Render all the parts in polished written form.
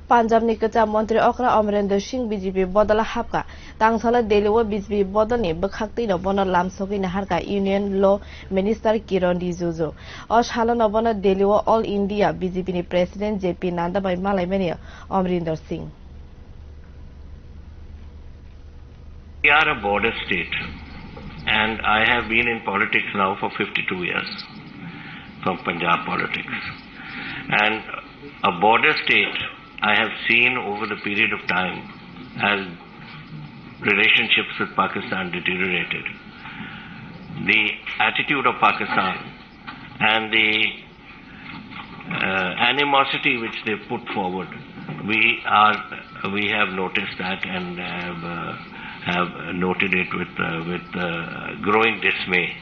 Punjab ni kwcham montri okra Amarinder Singh BJP bodol hapkha Tangsalo Delhi BJP bodol ni bwkhak no bono lamsogwi naharkha Union Law Minister Kiran Rijiju. O salo no bono Delhi All India BJP ni President JP Nadda by malaikha Amarinder Singh. We are a border state, and I have been in politics now for 52 years, from Punjab politics. And a border state, I have seen over the period of time as relationships with Pakistan deteriorated. The attitude of Pakistan and the animosity which they put forward, we have noticed that and have noted it with growing dismay,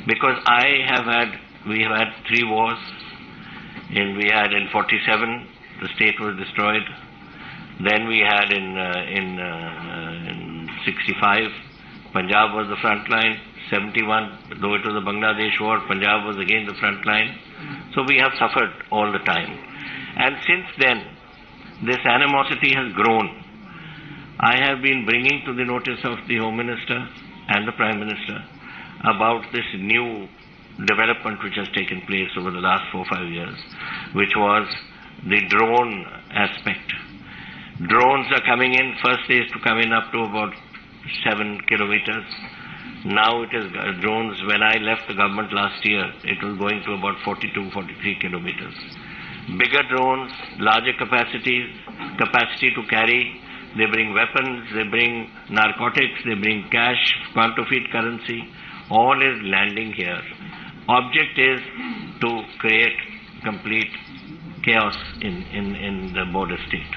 because we have had 3 wars. We had in 47, the state was destroyed. Then we had in 65, Punjab was the front line. 71, though it was the Bangladesh war, Punjab was again the front line. So we have suffered all the time. And since then, this animosity has grown. I have been bringing to the notice of the Home Minister and the Prime Minister about this new development which has taken place over the last 4 or 5 years, which was the drone aspect. Drones are coming in. First they used to come in up to about 7 kilometers. Now it is drones. When I left the government last year, it was going to about 42, 43 kilometers. Bigger drones, larger capacity to carry. They bring weapons, they bring narcotics, they bring cash, counterfeit currency. All is landing here. Object is to create complete chaos in the border state.